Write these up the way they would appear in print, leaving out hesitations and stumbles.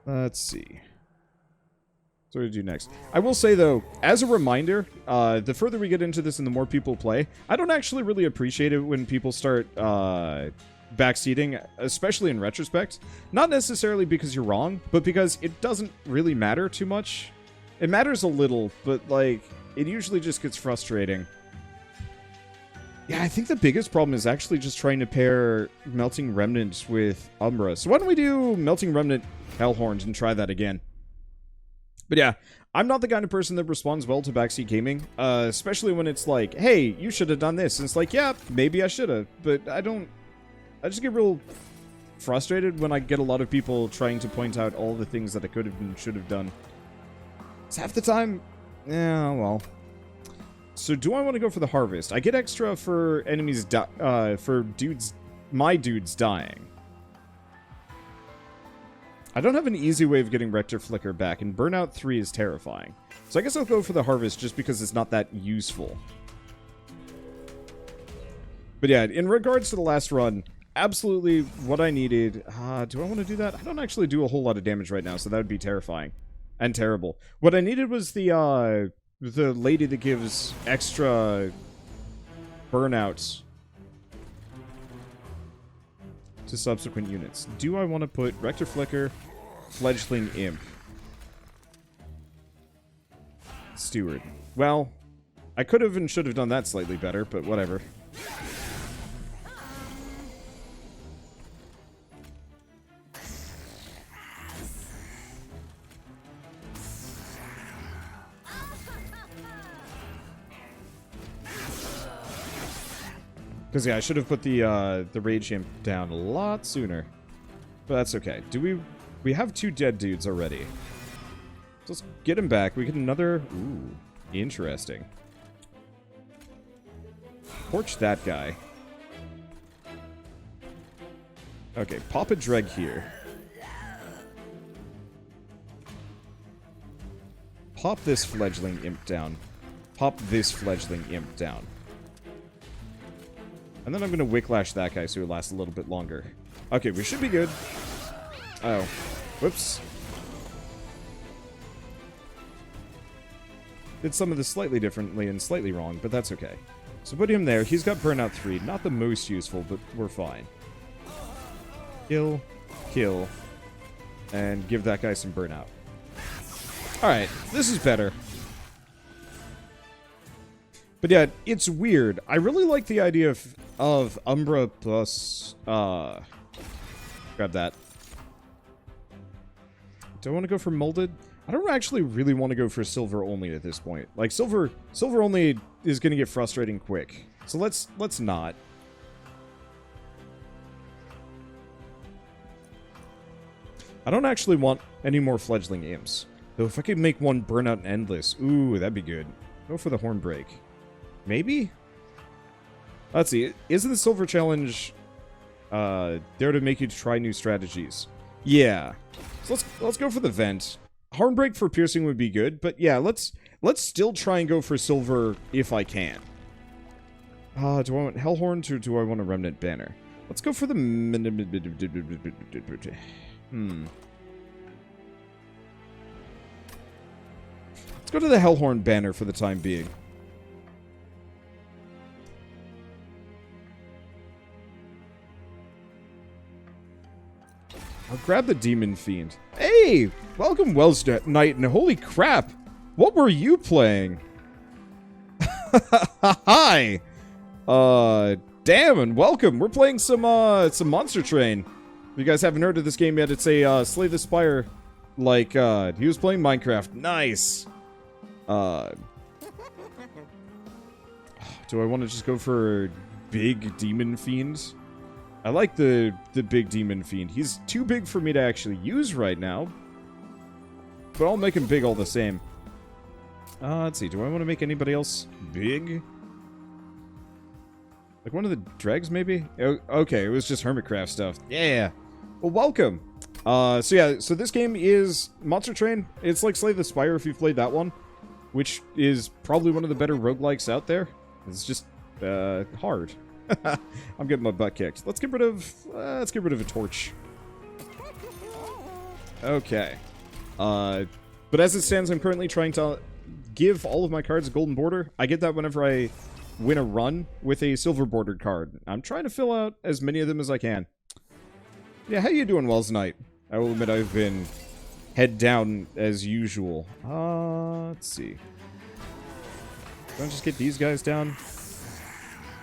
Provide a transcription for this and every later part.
Let's see. So what do we do next? I will say, though, as a reminder, the further we get into this and the more people play, I don't actually really appreciate it when people start backseating, especially in retrospect. Not necessarily because you're wrong, but because it doesn't really matter too much. It matters a little, but, like, it usually just gets frustrating. Yeah, I think the biggest problem is actually just trying to pair Melting Remnant with Umbra. So why don't we do Melting Remnant Hellhorns and try that again? But yeah, I'm not the kind of person that responds well to backseat gaming, especially when it's like, hey, you should have done this. And it's like, yeah, maybe I should have, but I just get real frustrated when I get a lot of people trying to point out all the things that I could have and should have done. It's half the time, yeah, well. So do I want to go for the harvest? I get extra for enemies, for my dudes dying. I don't have an easy way of getting Rector Flicker back, and Burnout 3 is terrifying. So I guess I'll go for the harvest just because it's not that useful. But yeah, in regards to the last run, absolutely what I needed. Do I want to do that? I don't actually do a whole lot of damage right now, so that would be terrifying. And terrible. What I needed was the lady that gives extra burnouts to subsequent units. Do I want to put Rector Flicker, Fledgling Imp, Steward? Well, I could have and should have done that slightly better, but whatever. Because, yeah, I should have put the Rage Imp down a lot sooner. But that's okay. We have 2 dead dudes already. So let's get him back. We get another... Ooh, interesting. Torch that guy. Okay, pop a Dreg here. Pop this Fledgling Imp down. Pop this Fledgling Imp down. And then I'm going to Wicklash that guy so it lasts a little bit longer. Okay, we should be good. Oh. Whoops. Did some of this slightly differently and slightly wrong, but that's okay. So put him there. He's got Burnout 3. Not the most useful, but we're fine. Kill. Kill. And give that guy some Burnout. Alright, this is better. But yeah, it's weird. I really like the idea of Umbra plus, grab that. Do I want to go for Molded? I don't actually really want to go for Silver only at this point. Like, Silver only is going to get frustrating quick. So let's not. I don't actually want any more Fledgling Imps. Though if I could make one Burnout and Endless, ooh, that'd be good. Go for the Hornbreak. Maybe? Let's see. Isn't the Silver Challenge there to make you try new strategies? Yeah. So let's go for the Vent. Hornbreak for piercing would be good, but yeah, let's still try and go for Silver if I can. Do I want Hellhorn or do I want a Remnant Banner? Let's go for the Let's go to the Hellhorn Banner for the time being. I'll grab the Demon Fiend. Hey! Welcome, Wells Knight, and holy crap! What were you playing? Hi! Damn, and welcome! We're playing some Monster Train. If you guys haven't heard of this game yet, it's a Slay the Spire, like, he was playing Minecraft. Nice! Do I want to just go for Big Demon Fiend? I like the Big Demon Fiend. He's too big for me to actually use right now. But I'll make him big all the same. Let's see. Do I want to make anybody else big? Like one of the dregs, maybe? Okay, it was just Hermitcraft stuff. Yeah. Well, welcome. So yeah, so this game is Monster Train. It's like Slay the Spire if you've played that one. Which is probably one of the better roguelikes out there. It's just, hard. I'm getting my butt kicked. Let's get rid of a torch. Okay. But as it stands, I'm currently trying to give all of my cards a golden border. I get that whenever I win a run with a silver bordered card. I'm trying to fill out as many of them as I can. Yeah, how you doing, Wells Knight? I will admit I've been head down as usual. Let's see. Don't just get these guys down.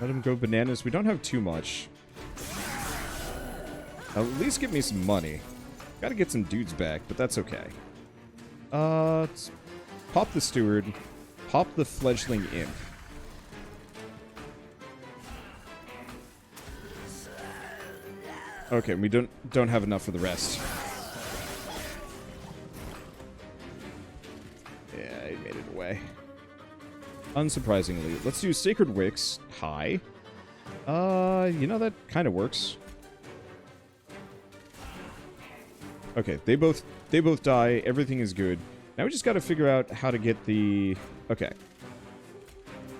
Let them go bananas. We don't have too much. At least get me some money. Gotta get some dudes back, but that's okay. Let's pop the steward. Pop the fledgling imp. Okay, we don't have enough for the rest. Yeah, he made it away. Unsurprisingly. Let's do Sacred Wicks. High. You know, that kind of works. Okay, they both die. Everything is good. Now we just got to figure out how to get the... Okay.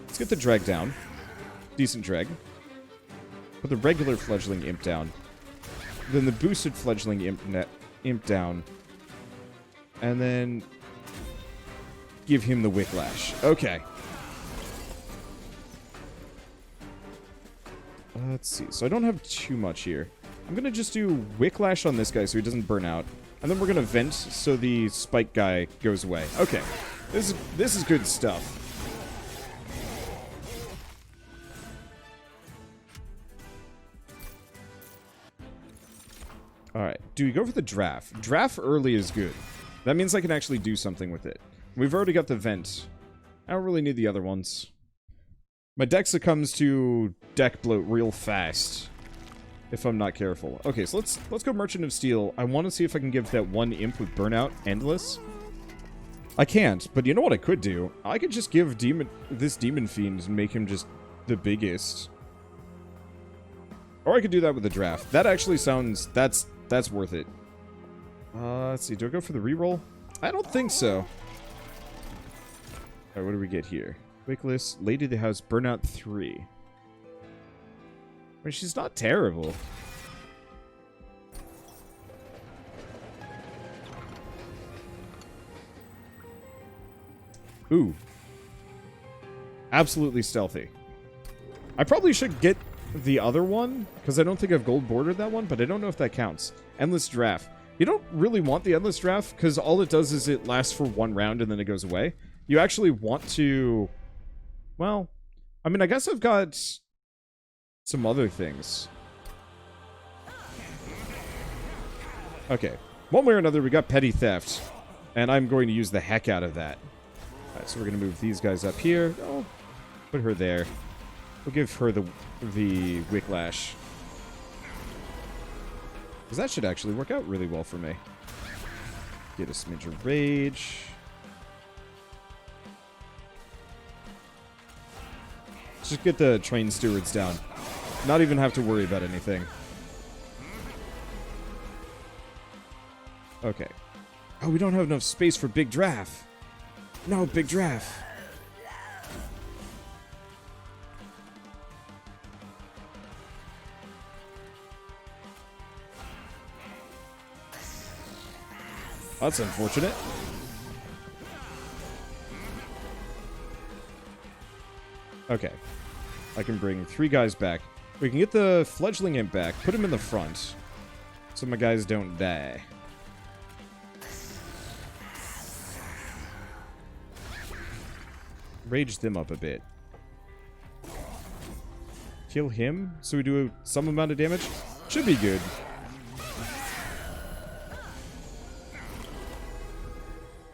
Let's get the drag down. Decent drag. Put the regular fledgling imp down. Then the boosted fledgling imp down. And then... give him the Wicklash. Okay. Let's see. So I don't have too much here. I'm going to just do Wicklash on this guy so he doesn't burn out. And then we're going to vent so the spike guy goes away. Okay. This is good stuff. Alright. Do we go for the draft? Draft early is good. That means I can actually do something with it. We've already got the vent. I don't really need the other ones. My deck succumbs to deck bloat real fast. If I'm not careful. Okay, so let's go Merchant of Steel. I want to see if I can give that one imp with Burnout Endless. I can't, but you know what I could do? I could just give this Demon Fiend and make him just the biggest. Or I could do that with the draft. That actually sounds... That's worth it. Let's see. Do I go for the reroll? I don't think so. Alright, what do we get here? Wickless, Lady of the House, Burnout 3. I mean, she's not terrible. Ooh. Absolutely stealthy. I probably should get the other one, because I don't think I've gold bordered that one, but I don't know if that counts. Endless Draft. You don't really want the Endless Draft, because all it does is it lasts for one round and then it goes away. You actually want to... Well, I mean, I guess I've got some other things. Okay. One way or another, we got Petty Theft. And I'm going to use the heck out of that. Alright, so we're going to move these guys up here. Oh, put her there. We'll give her the Wicklash. Because that should actually work out really well for me. Get a smidge of Rage. Just get the train stewards down. Not even have to worry about anything. Okay. Oh, we don't have enough space for Big Draft. No, Big Draft. That's unfortunate. Okay. I can bring 3 guys back. We can get the fledgling imp back, put him in the front, so my guys don't die. Rage them up a bit. Kill him, so we do some amount of damage. Should be good.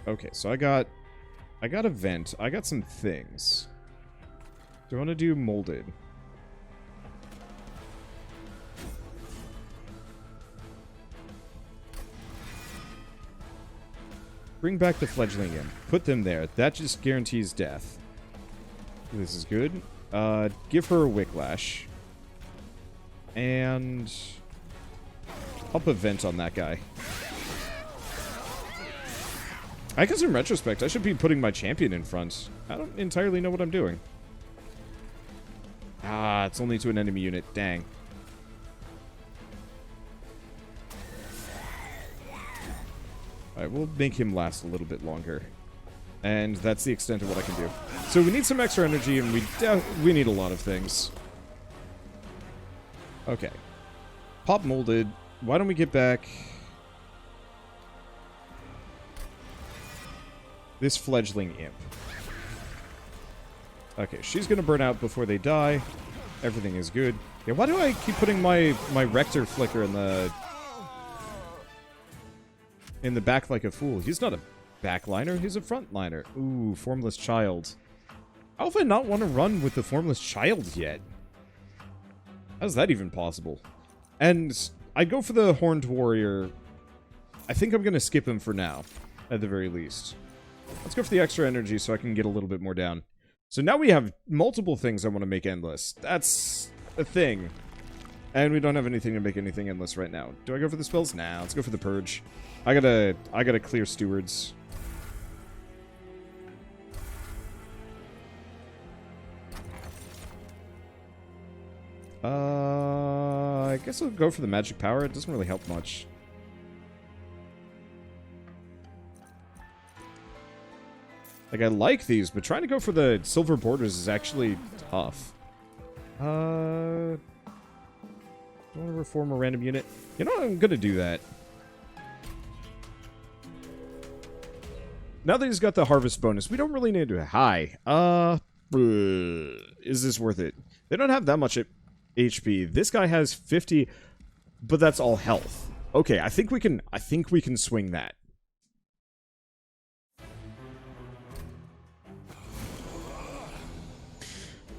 Okay, so I got a vent. I got some things. Do I want to do molded? Bring back the fledgling imp. Put them there. That just guarantees death. This is good. Give her a Wicklash. And I'll put vent on that guy. I guess in retrospect, I should be putting my champion in front. I don't entirely know what I'm doing. Ah, it's only to an enemy unit. Dang. Alright, we'll make him last a little bit longer. And that's the extent of what I can do. So we need some extra energy, and we need a lot of things. Okay. Pop molded. Why don't we get back this fledgling imp? Okay, she's gonna burn out before they die. Everything is good. Yeah, why do I keep putting my Rector flicker in the back like a fool? He's not a backliner, he's a frontliner. Ooh, Formless Child. How have I not want to run with the Formless Child yet? How's that even possible? And I'd go for the Horned Warrior. I think I'm going to skip him for now, at the very least. Let's go for the extra energy so I can get a little bit more down. So now we have multiple things I want to make endless. That's a thing. And we don't have anything to make anything endless right now. Do I go for the spells? Nah, let's go for the Purge. I gotta clear stewards. I guess I'll go for the magic power. It doesn't really help much. Like, I like these, but trying to go for the silver borders is actually tough. Don't want to reform a random unit. You know what? I'm gonna do that. Now that he's got the harvest bonus, we don't really need to... Hi. Is this worth it? They don't have that much HP. This guy has 50, but that's all health. Okay, I think we can swing that.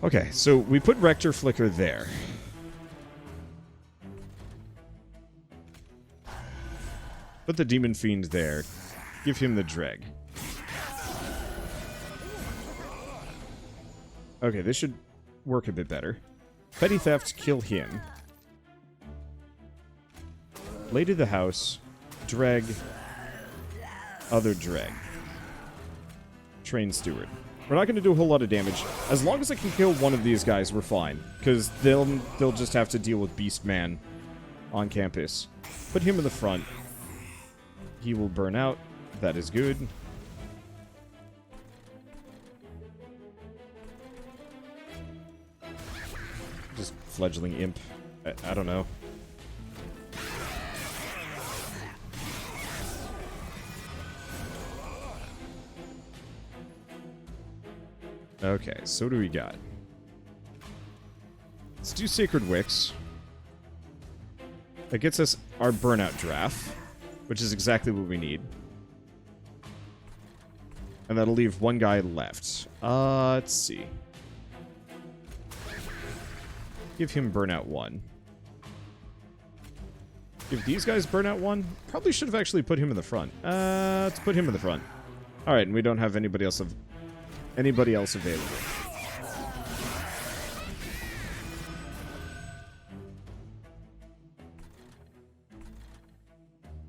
Okay, so we put Rector Flicker there. Put the Demon Fiend there. Give him the Dreg. Okay, this should work a bit better. Petty Theft, kill him. Lady of the House. Dreg. Other Dreg. Train Steward. We're not going to do a whole lot of damage. As long as I can kill one of these guys, we're fine. Because they'll just have to deal with Beast Man on campus. Put him in the front. He will burn out. That is good. Just fledgling imp. I don't know. Okay, so what do we got? Let's do Sacred Wicks. That gets us our burnout draft, which is exactly what we need. And that'll leave one guy left. Let's see. Give him burnout 1. Give these guys burnout 1. Probably should have actually put him in the front. Let's put him in the front. Alright, and we don't have anybody else available.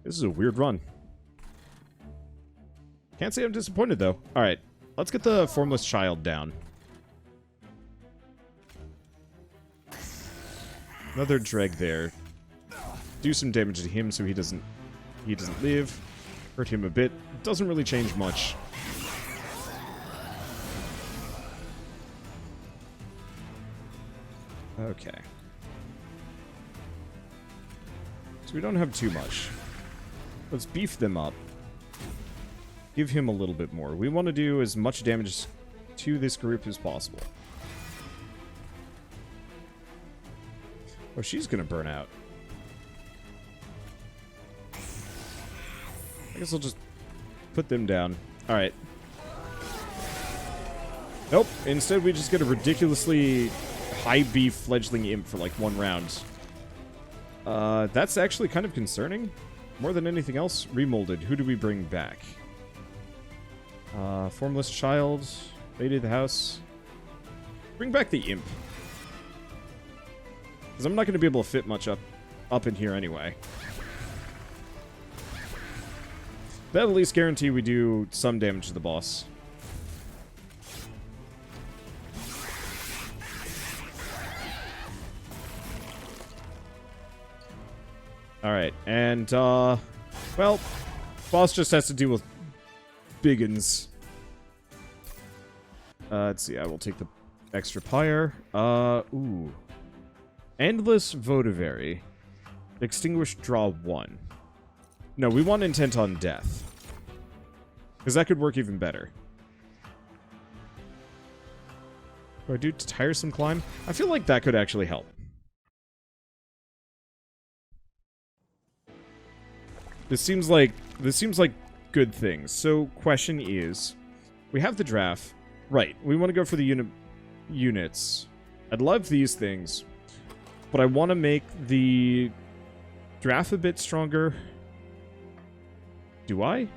This is a weird run. Can't say I'm disappointed, though. Alright, let's get the Formless Child down. Another Dreg there. Do some damage to him so he doesn't live. Hurt him a bit. Doesn't really change much. Okay. So we don't have too much. Let's beef them up. Give him a little bit more. We want to do as much damage to this group as possible. Oh, she's gonna burn out. I guess I'll just put them down. Alright. Nope. Instead, we just get a ridiculously high beef fledgling imp for like 1 round. That's actually kind of concerning. More than anything else. Remolded. Who do we bring back? Formless Child. Lady of the House. Bring back the imp. Because I'm not going to be able to fit much up in here anyway. That'll at least guarantee we do some damage to the boss. Alright, and, well, Boss just has to deal with biggins. Let's see, I will take the extra pyre. Ooh. Endless Votivary. Extinguish, draw 1. No, we want intent on death. Because that could work even better. Do I do tiresome climb? I feel like that could actually help. This seems like good things. So, question is, we have the draft. Right, we want to go for the units. I'd love these things, but I want to make the draft a bit stronger. Do I?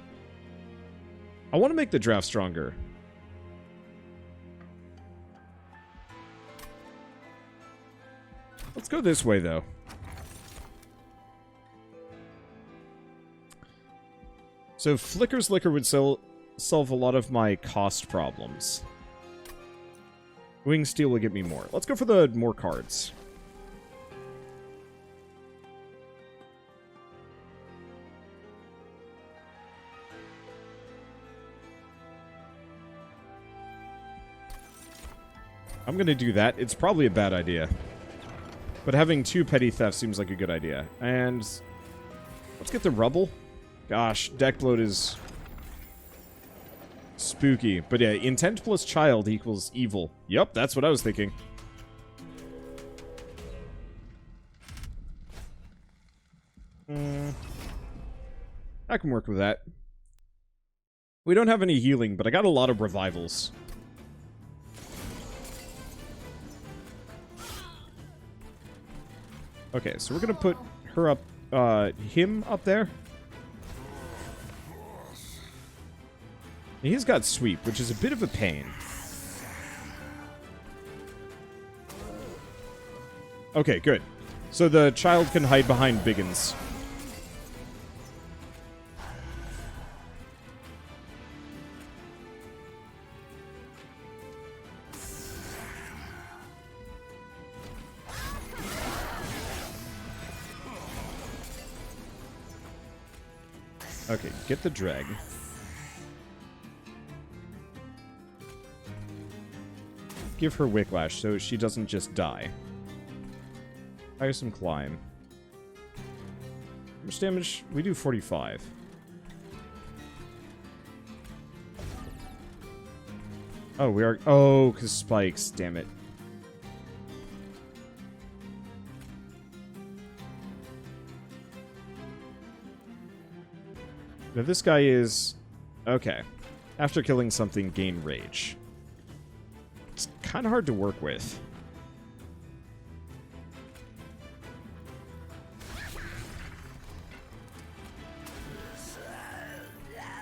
I want to make the draft stronger. Let's go this way, though. So Flicker's Liquor would solve a lot of my cost problems. Wing Steel will get me more. Let's go for the more cards. I'm gonna do that. It's probably a bad idea. But having 2 petty thefts seems like a good idea. And let's get the rubble. Gosh, deck load is spooky. But yeah, intent plus child equals evil. Yup, that's what I was thinking. I can work with that. We don't have any healing, but I got a lot of revivals. Okay, so we're gonna put her up, him up there. He's got sweep, which is a bit of a pain. Okay, good. So the child can hide behind biggins. Okay, get the drag. Give her Wicklash so she doesn't just die. Hire some climb. How much damage? We do 45. Oh, we are... Oh, because spikes. Damn it. Now this guy is... Okay. After killing something, gain rage. It's kind of hard to work with.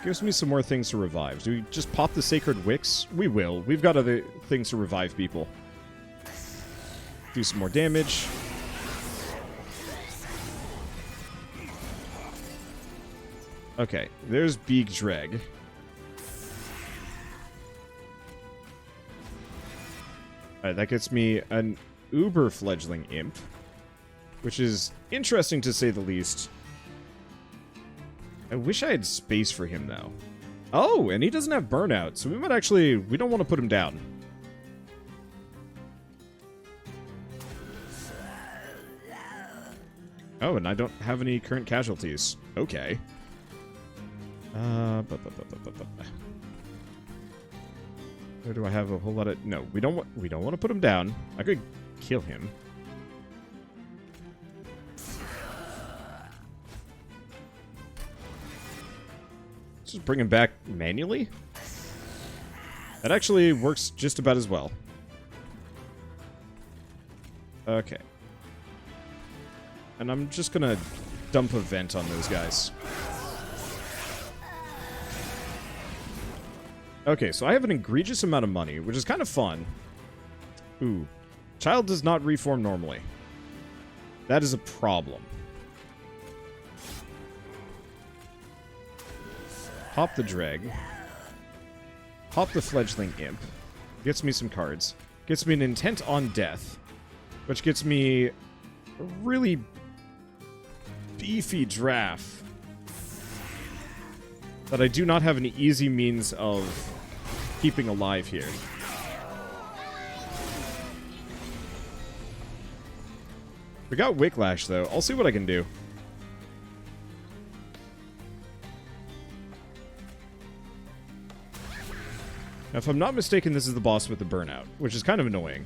Gives me some more things to revive. Do we just pop the Sacred Wicks? We will. We've got other things to revive people. Do some more damage. Okay, there's Beak Dreg. Alright, that gets me an Uber Fledgling Imp, which is interesting to say the least. I wish I had space for him, though. Oh, and he doesn't have Burnout, so we might actually... We don't want to put him down. Oh, and I don't have any current casualties. Okay. Or do I have a whole lot of... No, we don't want to put him down. I could kill him. Just bring him back manually? That actually works just about as well. Okay. And I'm just gonna dump a vent on those guys. Okay, so I have an egregious amount of money, which is kind of fun. Ooh. Child does not reform normally. That is a problem. Pop the Dreg. Pop the Fledgling Imp. Gets me some cards. Gets me an Intent on Death. Which gets me a really beefy draft. that I do not have an easy means of keeping alive here. We got Wicklash, though. I'll see what I can do. Now, if I'm not mistaken, this is the boss with the burnout, which is kind of annoying.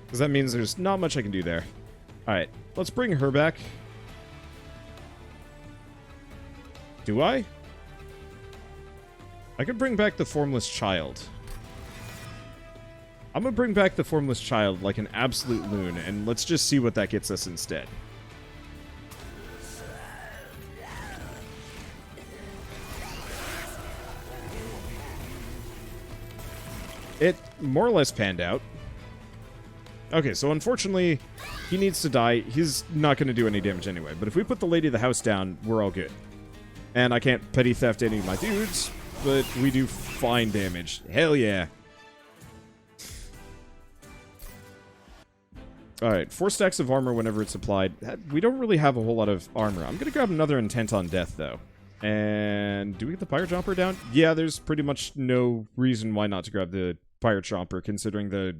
Because that means there's not much I can do there. Alright, let's bring her back. Do I? I could bring back the Formless Child. I'm gonna bring back the Formless Child like an absolute loon, and let's just see what that gets us instead. It more or less panned out. Okay, so unfortunately, he needs to die. He's not going to do any damage anyway. But if we put the Lady of the House down, we're all good. And I can't petty theft any of my dudes, but we do fine damage. Hell yeah. Alright, 4 stacks of armor whenever it's applied. We don't really have a whole lot of armor. I'm going to grab another Intent on Death, though. And do we get the Pyre Chomper down? Yeah, there's pretty much no reason why not to grab the Pyre Chomper, considering the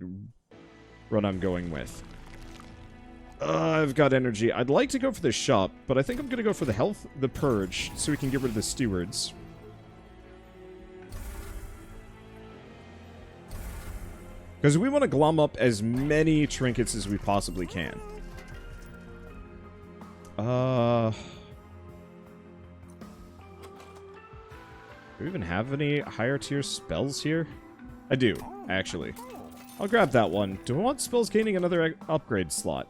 run I'm going with. I've got energy. I'd like to go for the shop, but I think I'm going to go for the health, the purge, so we can get rid of the stewards. Because we want to glom up as many trinkets as we possibly can. Do we even have any higher tier spells here? I do, actually. I'll grab that one. Do I want spells gaining another upgrade slot?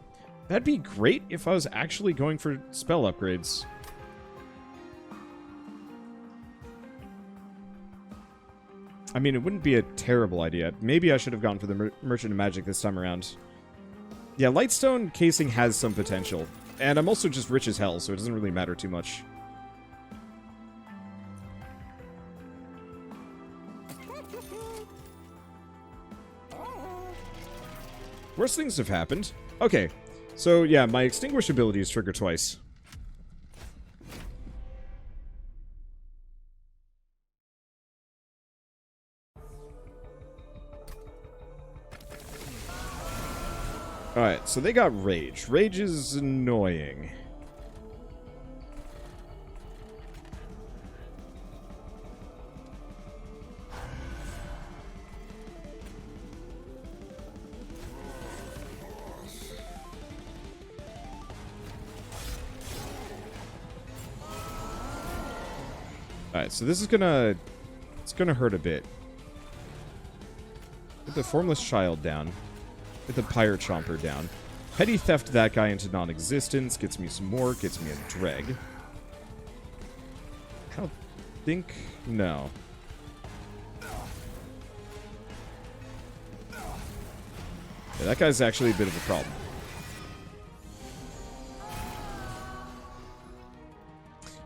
That'd be great if I was actually going for spell upgrades. I mean, it wouldn't be a terrible idea. Maybe I should have gone for the Merchant of Magic this time around. Yeah, Lightstone casing has some potential. And I'm also just rich as hell, so it doesn't really matter too much. Worse things have happened. Okay, so yeah, my extinguish ability is triggered twice. Alright, so they got Rage. Rage is annoying. Alright, so this is gonna... it's gonna hurt a bit. Get the Formless Child down. Get the Pyre Chomper down. Petty Theft that guy into non-existence. Gets me some more. Gets me a Dreg. I don't think... no. Yeah, that guy's actually a bit of a problem.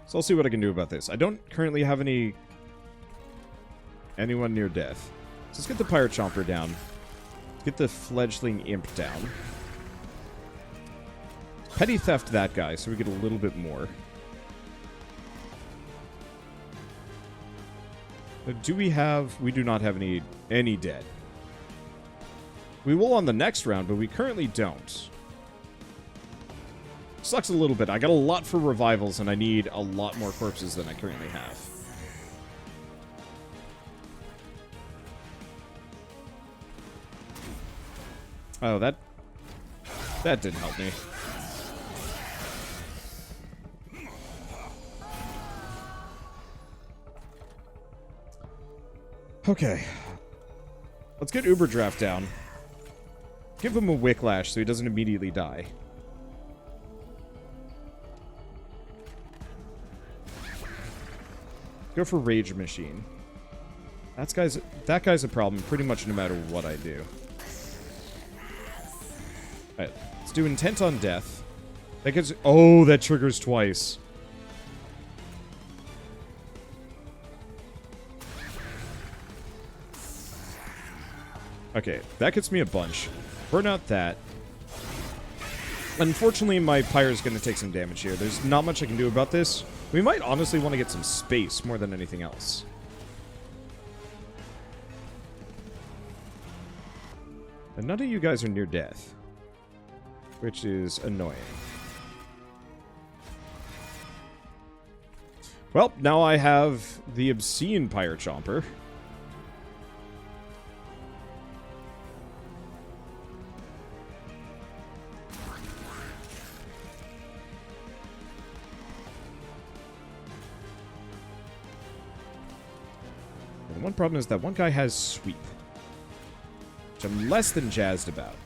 So I'll see what I can do about this. I don't currently have anyone near death. So let's get the Pyre Chomper down. Get the Fledgling Imp down. Petty Theft that guy, so we get a little bit more. Do we have... we do not have any dead. We will on the next round, but we currently don't. Sucks a little bit. I got a lot for revivals, and I need a lot more corpses than I currently have. Oh, that didn't help me. Okay. Let's get Uber Draft down. Give him a Wicklash so he doesn't immediately die. Go for Rage Machine. That guy's a problem pretty much no matter what I do. Alright, let's do Intent on Death. That gets... oh, that triggers twice. Okay, that gets me a bunch. Burn out that. Unfortunately, my pyre is going to take some damage here. There's not much I can do about this. We might honestly want to get some space more than anything else. And none of you guys are near death, which is annoying. Well, now I have the obscene pyre chomper. The one problem is that one guy has sweep, which I'm less than jazzed about.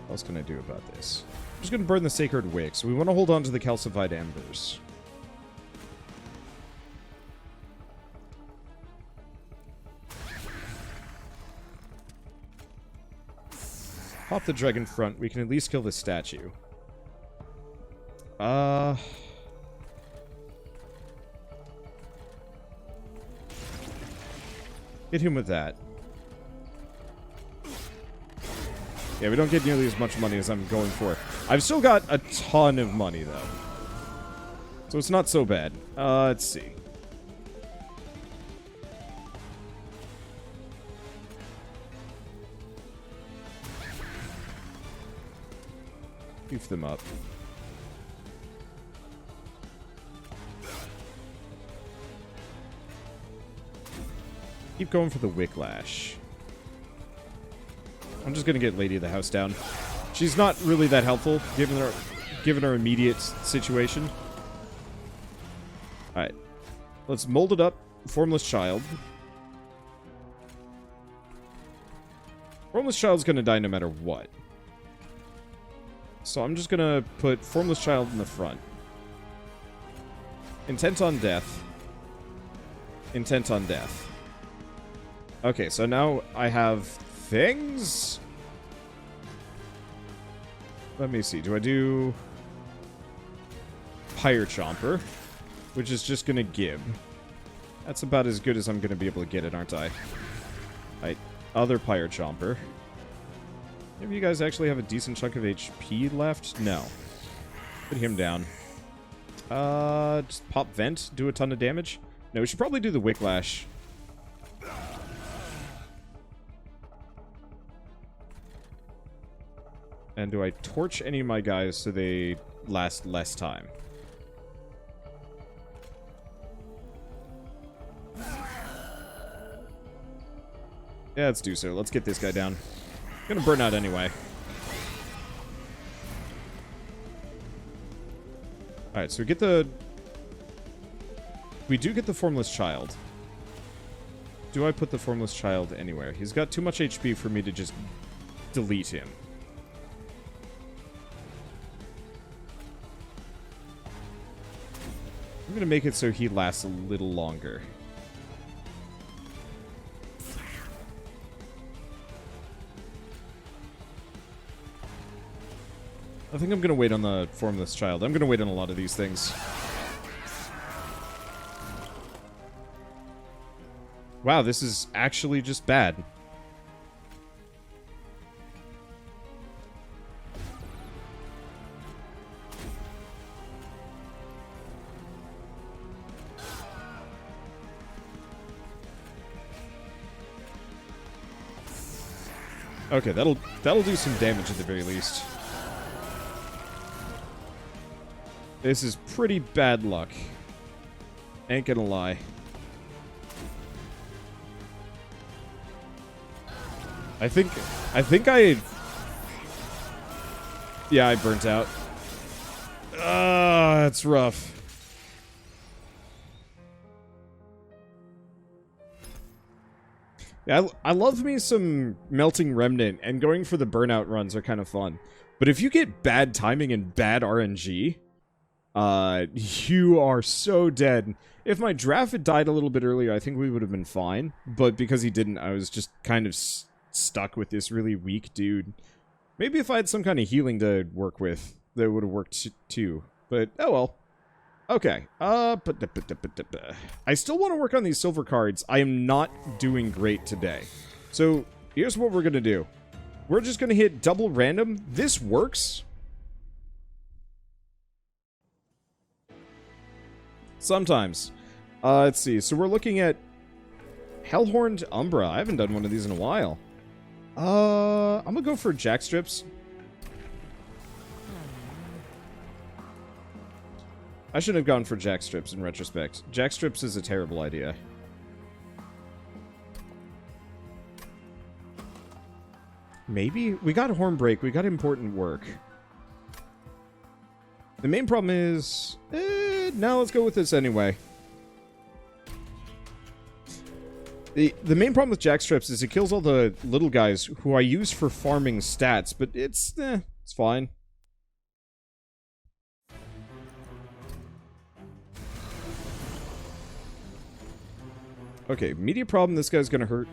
What else can I do about this? I'm just going to burn the Sacred Wick, so we want to hold on to the Calcified Embers. Pop the Dragon Front, we can at least kill this statue. Hit him with that. Yeah, we don't get nearly as much money as I'm going for. I've still got a ton of money, though. So it's not so bad. Let's see. Beef them up. Keep going for the Wicklash. I'm just gonna get Lady of the House down. She's not really that helpful, given her immediate situation. Alright. Let's mold it up. Formless Child. Formless Child's gonna die no matter what. So I'm just gonna put Formless Child in the front. Intent on death. Intent on death. Okay, so now I have things. Let me see. Do I do Pyre Chomper, which is just gonna give? That's about as good as I'm gonna be able to get it, aren't I? Alright, other Pyre Chomper. Maybe you guys actually have a decent chunk of HP left? No. Put him down. Just pop Vent, do a ton of damage? No, we should probably do the Wicklash. And do I torch any of my guys so they last less time? Yeah, let's do so. Let's get this guy down. Gonna burn out anyway. Alright, so we do get the Formless Child. Do I put the Formless Child anywhere? He's got too much HP for me to just delete him. I'm gonna make it so he lasts a little longer. I think I'm gonna wait on the Formless Child. I'm gonna wait on a lot of these things. Wow, this is actually just bad. Okay, that'll do some damage at the very least. This is pretty bad luck. Ain't gonna lie. I think yeah, I burnt out. That's rough. Yeah, I love me some Melting Remnant, and going for the burnout runs are kind of fun. But if you get bad timing and bad RNG, you are so dead. If my draft had died a little bit earlier, I think we would have been fine. But because he didn't, I was just kind of stuck with this really weak dude. Maybe if I had some kind of healing to work with, that would have worked too. But, oh well. Okay. I still want to work on these silver cards. I am not doing great today. So, here's what we're going to do. We're just going to hit double random. This works. Sometimes. Let's see. So, we're looking at Hellhorned Umbra. I haven't done one of these in a while. I'm going to go for jack strips. I shouldn't have gone for jack strips in retrospect. Jack strips is a terrible idea. Maybe? We got Hornbreak. We got important work. The main problem is... no, let's go with this anyway. The main problem with jack strips is it kills all the little guys who I use for farming stats, but it's fine. Okay, immediate problem, this guy's gonna hurt.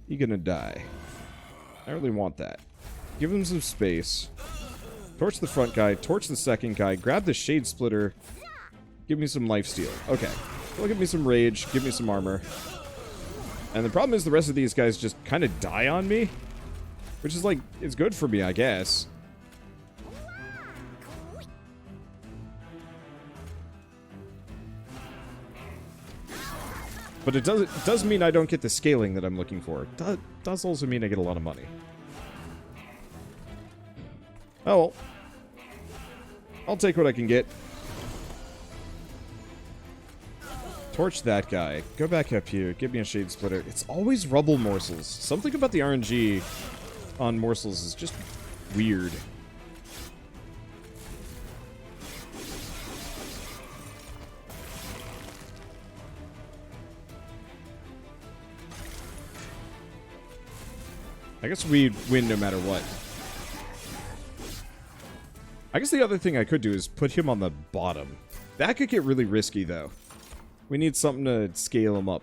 He's gonna die. I really want that. Give him some space. Torch the front guy, torch the second guy, grab the shade splitter. Give me some lifesteal. Okay. Well, give me some rage, give me some armor. And the problem is the rest of these guys just kind of die on me. Which is like, it's good for me, I guess. But it does mean I don't get the scaling that I'm looking for. It does also mean I get a lot of money. Oh well. I'll take what I can get. Torch that guy. Go back up here. Give me a shade splitter. It's always rubble morsels. Something about the RNG on morsels is just weird. I guess we'd win no matter what. I guess the other thing I could do is put him on the bottom. That could get really risky, though. We need something to scale him up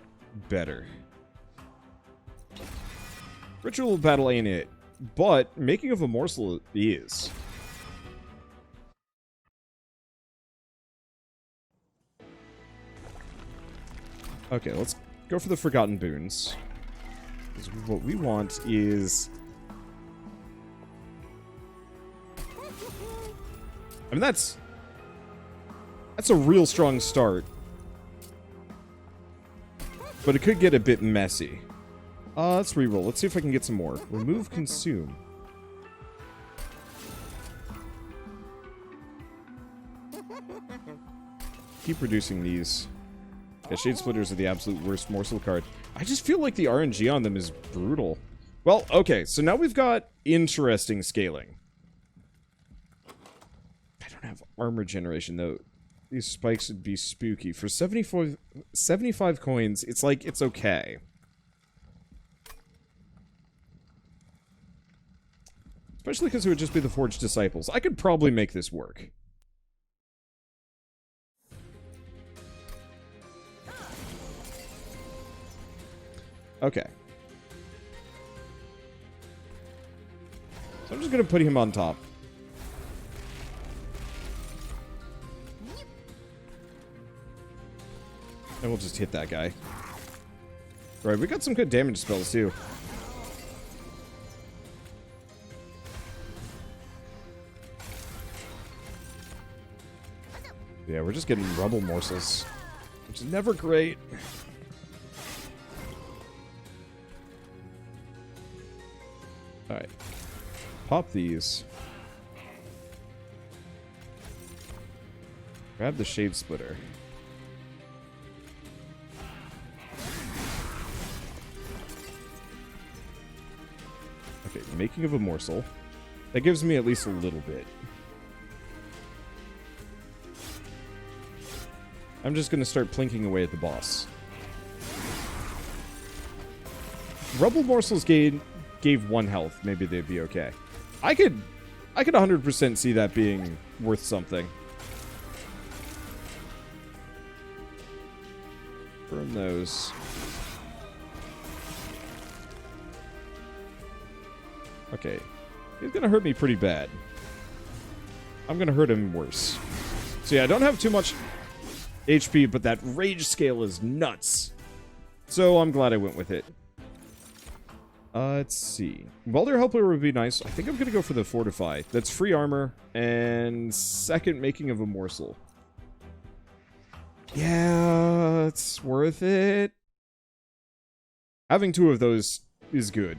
better. Ritual battle ain't it, but making of a morsel is. Okay, let's go for the Forgotten Boons. Because what we want is... I mean, that's a real strong start. But it could get a bit messy. Let's reroll. Let's see if I can get some more. Remove consume. Keep reducing these. Yeah, Shade Splitters are the absolute worst morsel card. I just feel like the RNG on them is brutal. Well, okay, so now we've got interesting scaling. I don't have armor generation, though. These spikes would be spooky. For 75 coins, it's like, it's okay. Especially because it would just be the Forged Disciples. I could probably make this work. Okay. So I'm just gonna put him on top. And we'll just hit that guy. Right, we got some good damage spells, too. Yeah, we're just getting rubble morsels. Which is never great. Alright. Pop these. Grab the Shade Splitter. Okay, making of a morsel. That gives me at least a little bit. I'm just gonna start plinking away at the boss. Rubble morsels gave 1 health. Maybe they'd be okay. I could 100% see that being worth something. Burn those. Okay. He's gonna hurt me pretty bad. I'm going to hurt him worse. So yeah, I don't have too much HP, but that rage scale is nuts. So I'm glad I went with it. Let's see. Welder Helper would be nice. I think I'm going to go for the Fortify. That's free armor and second making of a morsel. Yeah, it's worth it. Having 2 of those is good.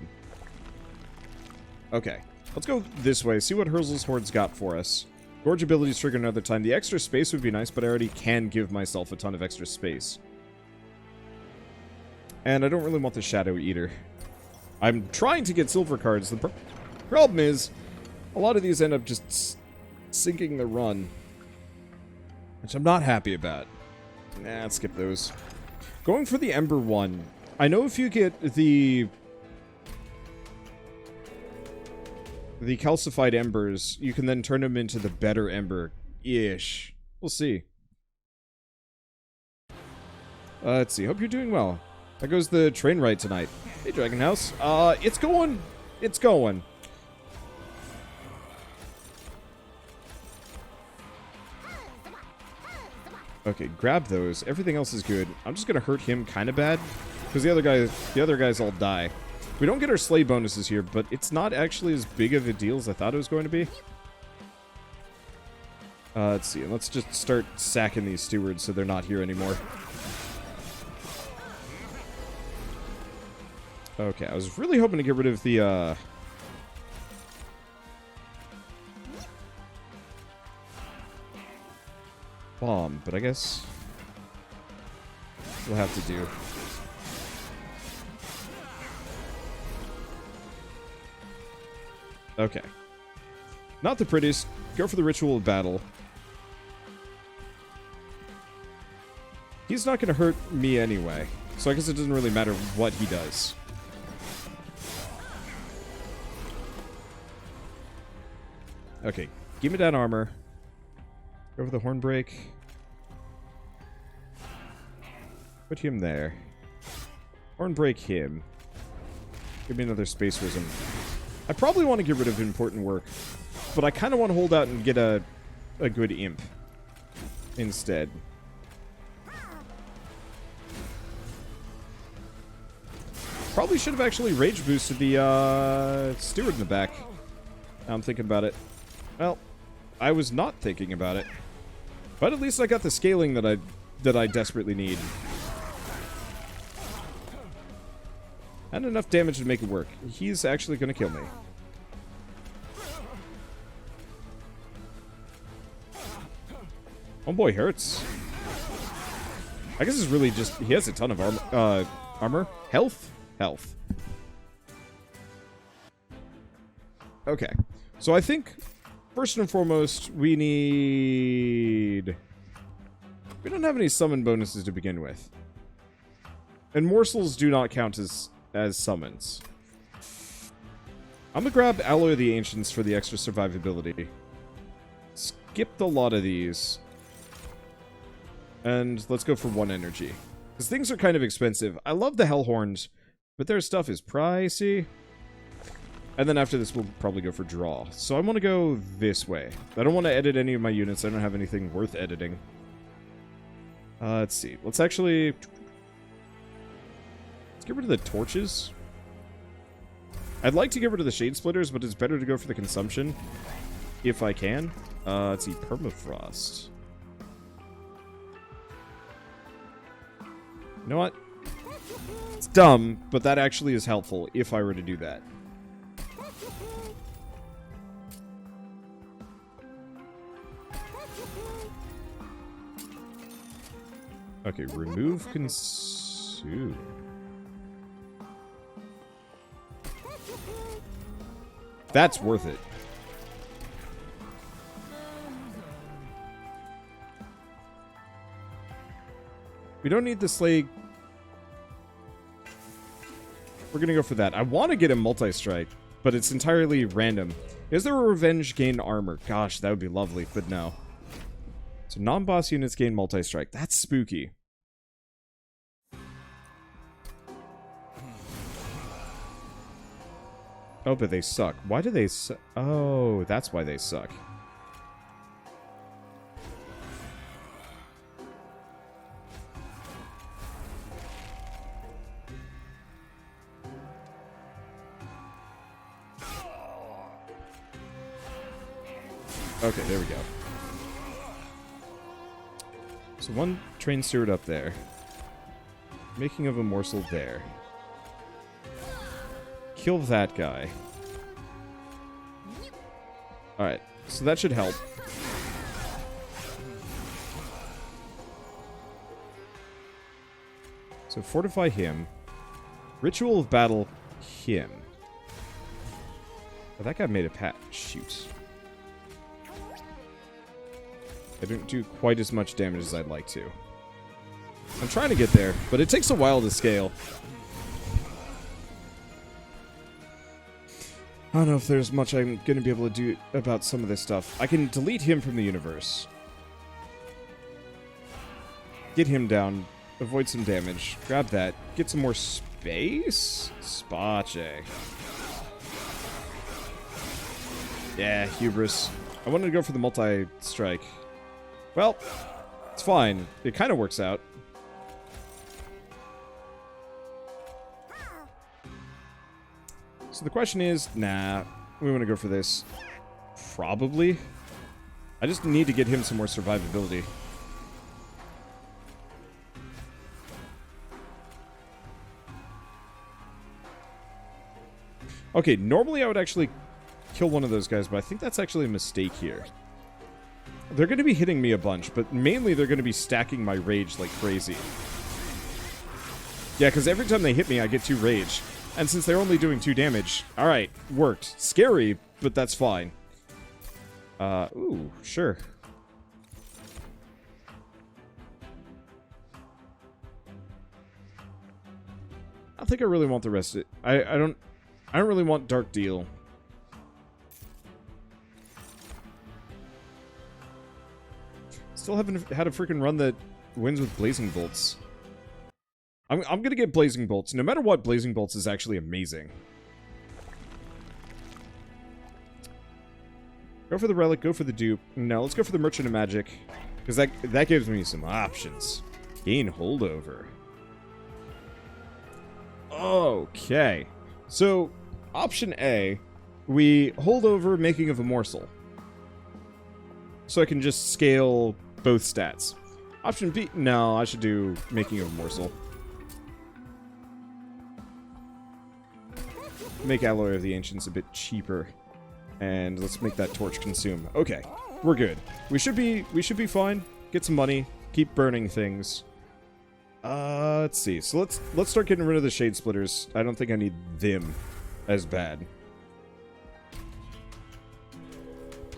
Okay, let's go this way. See what Herzl's Horde's got for us. Gorge abilities trigger another time. The extra space would be nice, but I already can give myself a ton of extra space. And I don't really want the Shadow Eater. I'm trying to get silver cards. The problem is, a lot of these end up just sinking the run. Which I'm not happy about. Nah, let's skip those. Going for the Ember one. I know if you get the calcified embers, you can then turn them into the better ember-ish. We'll see. Let's see. Hope you're doing well. There goes the train ride tonight. Hey, Dragon House. It's going. It's going. Okay, grab those. Everything else is good. I'm just gonna hurt him kind of bad, because the other guys all die. We don't get our slay bonuses here, but it's not actually as big of a deal as I thought it was going to be. Let's see. Let's just start sacking these stewards so they're not here anymore. Okay, I was really hoping to get rid of the, bomb, but I guess we'll have to do. Okay. Not the prettiest. Go for the Ritual of Battle. He's not going to hurt me anyway, so I guess it doesn't really matter what he does. Okay, give me that armor. Go for the Hornbreak. Put him there. Hornbreak him. Give me another Space Wisdom. I probably want to get rid of important work, but I kind of want to hold out and get a good imp instead. Probably should have actually rage boosted the steward in the back. Now I'm thinking about it. Well, I was not thinking about it, but at least I got the scaling that I desperately need. And enough damage to make it work. He's actually going to kill me. Homeboy hurts. I guess it's really just... He has a ton of armor. Health? Health. Okay. So I think, first and foremost, we need... We don't have any summon bonuses to begin with. And morsels do not count as summons. I'm gonna grab Alloy of the Ancients for the extra survivability. Skip a lot of these. And let's go for 1 energy. Because things are kind of expensive. I love the Hellhorns, but their stuff is pricey. And then after this, we'll probably go for draw. So I want to go this way. I don't want to edit any of my units. I don't have anything worth editing. Let's see. Let's actually... Let's get rid of the torches. I'd like to get rid of the shade splitters, but it's better to go for the consumption. If I can. Let's see. Permafrost. You know what? It's dumb, but that actually is helpful if I were to do that. Okay, remove consume. That's worth it. We don't need the slay. We're gonna go for that. I want to get a multi-strike, but it's entirely random. Is there a revenge gain armor? Gosh, that would be lovely, but no. So non-boss units gain multi-strike. That's spooky. Oh, but they suck. Why do they suck? Oh, that's why they suck. Okay, there we go. So one train steward up there. Making of a morsel there. Kill that guy. Alright, so that should help. So fortify him. Ritual of battle him. Oh, that guy made a pat. Shoot. I don't do quite as much damage as I'd like to. I'm trying to get there, but it takes a while to scale. I don't know if there's much I'm going to be able to do about some of this stuff. I can delete him from the universe. Get him down. Avoid some damage. Grab that. Get some more space? Spache. Yeah, hubris. I wanted to go for the multi-strike. Well, it's fine. It kind of works out. So the question is, nah, we want to go for this. Probably. I just need to get him some more survivability. Okay, normally I would actually kill one of those guys, but I think that's actually a mistake here. They're going to be hitting me a bunch, but mainly they're going to be stacking my rage like crazy. Yeah, because every time they hit me, I get 2 rage. And since they're only doing 2 damage, alright, worked. Scary, but that's fine. Ooh, sure. I think I really want the rest of it. I don't really want Dark Deal. Still haven't had a freaking run that wins with Blazing Bolts. I'm gonna get Blazing Bolts. No matter what, Blazing Bolts is actually amazing. Go for the Relic, go for the Dupe. No, let's go for the Merchant of Magic. Because that gives me some options. Gain Holdover. Okay. So, option A, we hold over Making of a Morsel. So I can just scale both stats. Option B, no, I should do Making of a Morsel. Make Alloy of the Ancients a bit cheaper. And let's make that torch consume. Okay, we're good. We should be fine. Get some money. Keep burning things. Let's see. So let's start getting rid of the Shade Splitters. I don't think I need them as bad.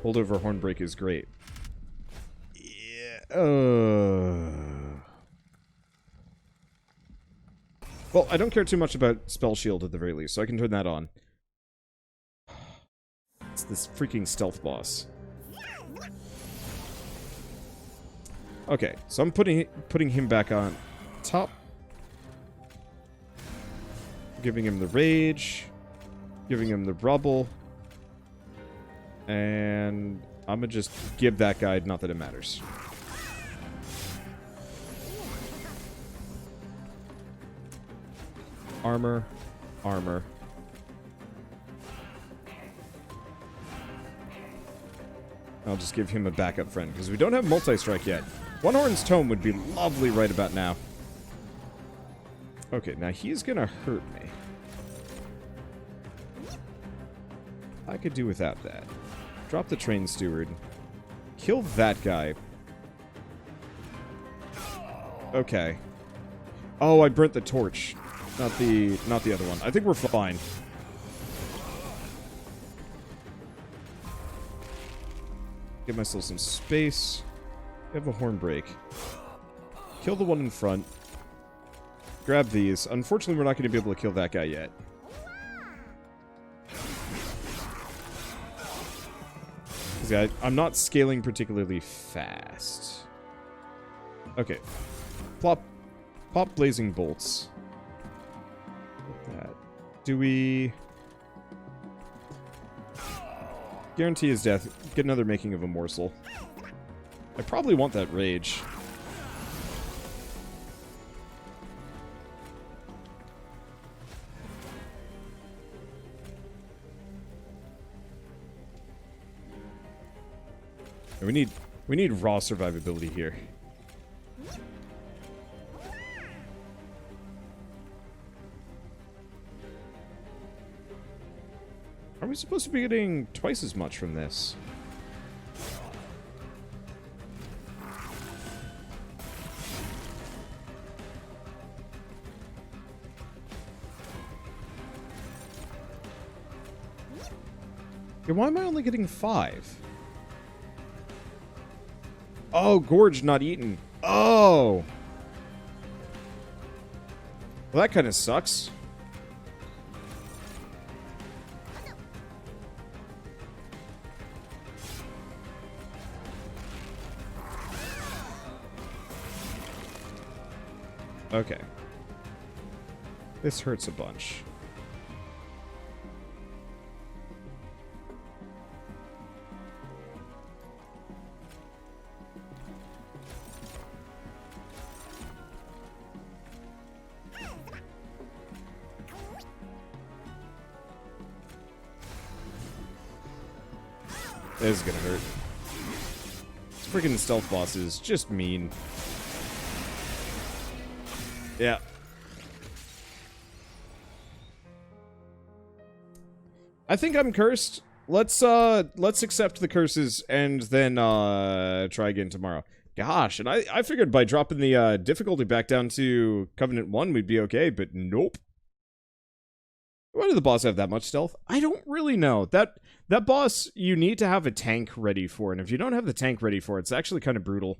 Holdover Hornbreak is great. Yeah. Well, I don't care too much about Spell Shield at the very least, so I can turn that on. It's this freaking stealth boss. Okay, so I'm putting him back on top. Giving him the rage. Giving him the rubble. And I'm gonna just give that guy, not that it matters. Armor. Armor. I'll just give him a backup friend, because we don't have multi-strike yet. One Horn's Tome would be lovely right about now. Okay, now he's gonna hurt me. I could do without that. Drop the Train Steward. Kill that guy. Okay. Oh, I burnt the torch. Not the other one. I think we're fine. Give myself some space. Have a Hornbreak. Kill the one in front. Grab these. Unfortunately, we're not going to be able to kill that guy yet. I'm not scaling particularly fast. Okay. Pop Blazing Bolts. Like that. Do we... Guarantee his death. Get another Making of a Morsel. I probably want that rage. We need raw survivability here. Are we supposed to be getting twice as much from this? Yeah, why am I only getting 5? Oh, gorge not eaten. Oh! Well, that kind of sucks. Okay. This hurts a bunch. This is gonna hurt. This freaking stealth boss is just mean. Yeah. I think I'm cursed. Let's accept the curses and then try again tomorrow. Gosh, and I figured by dropping the difficulty back down to Covenant 1 we'd be okay, but nope. Why did the boss have that much stealth? I don't really know. That boss you need to have a tank ready for, and if you don't have the tank ready for it, it's actually kind of brutal.